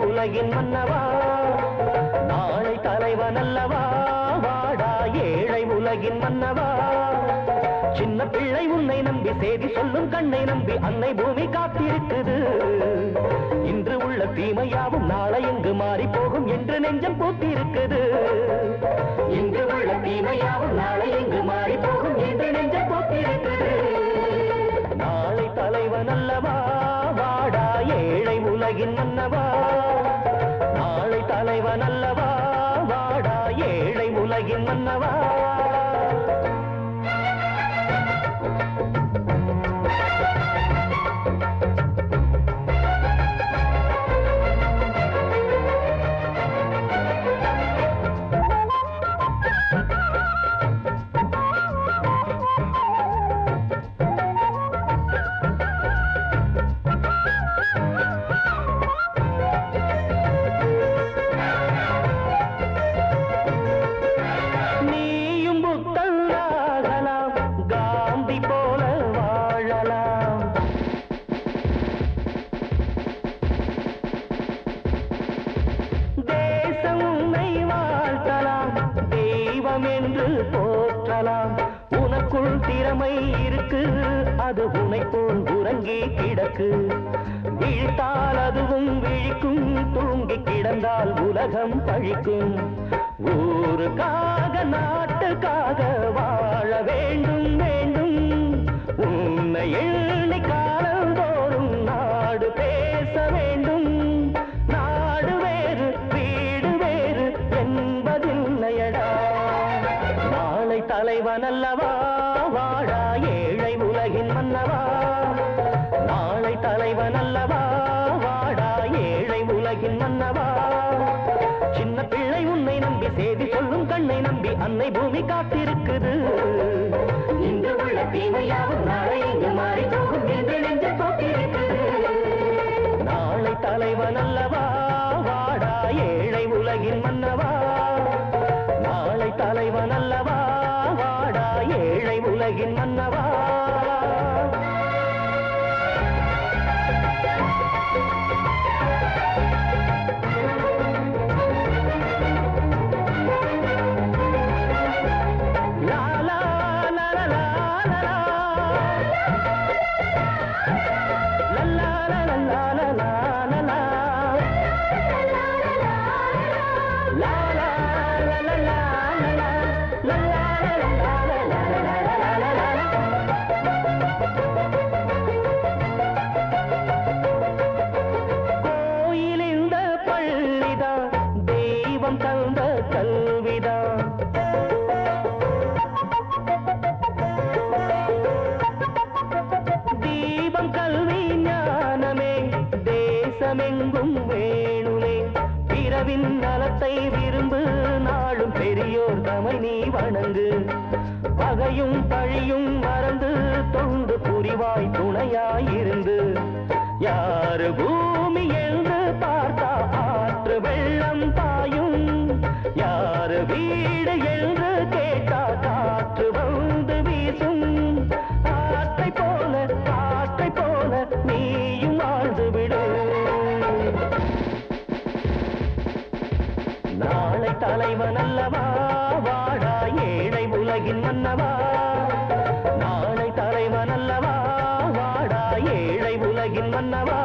உலகின் மன்னவா நாளை தலைவன் அல்லவா வாடா ஏழை உலகின் மன்னவா சின்ன பிள்ளை உன்னை நம்பி செய்தி சொல்லும் கண்ணை நம்பி அன்னை பூமி காத்திருக்குது இன்று உள்ள தீமையாவும் நாளை எங்கு மாறி போகும் என்று நெஞ்சம் பூத்திருக்குது இன்று உள்ள தீமையாவும் நாளை எங்கு மாறி போகும் என்று நெஞ்சம் பூத்திருக்குது நாளை தலைவன் அல்லவா வாடா ஏழை உலகின் மன்னவா நாளை தலைவன் அல்லவா வாடா ஏழை உலகின் மன்னவா உனக்குள் திறமை இருக்கு அது உனை போல் உறங்கி கிடக்கு விழித்தால் அதுவும் விழிக்கும் தூங்கி கிடந்தால் உலகம் பழிக்கும் ஊருக்காக நாட்டுக்காக வாழ வேண்டும் வேண்டும் உன்னை எண்ணி காலந்தோறும் நாடு பேச வேண்டும் நாடு வேறு வீடு வேறு என்பதில்லையடா நாளை தலைவன் அல்லவா வாடா ஏழை உலகின் மன்னவா நாளை தலைவன் அல்லவா வாடா ஏழை உலகின் மன்னவா சின்ன பிள்ளை உன்னை நம்பி செய்தி சொல்லும் கண்ணை நம்பி அன்னை பூமி காத்திருக்குது இன்று உள்ள தீமையாவும் நாளை எங்கு மாறி போகும் என்று நெஞ்சு போட்டிருக்குது நாளை தலைவன் அல்லவா வாடா ஏழை உலகின் மன்னவா நாளை தலைவன் அல்லவா வாடா ஏழை உலகின் மன்னவா தந்த கல்விதான் தீபம் கல்வி ஞானமே தேசமெங்கும் வேணுமே பிறவின் நலத்தை விரும்பு நாளும் பெரியோர் தமை நீ வணங்கு பகையும் பழியும் மறந்து தொண்டு புரிவாய் துணையாயிருந்து யாரு பூமி என்று பார்த்தா ஆற்று வெள்ளம் பாயும் யாரு வீடு என்று கேட்டா காற்று வந்து வீசும் காற்றை போல நீயும் வாழ்ந்து விடு நாளை தலைவன் அல்லவா வாடா ஏழை உலகின் மன்னவா நாளை தலைவன் அல்லவா வாடா ஏழை உலகின் மன்னவா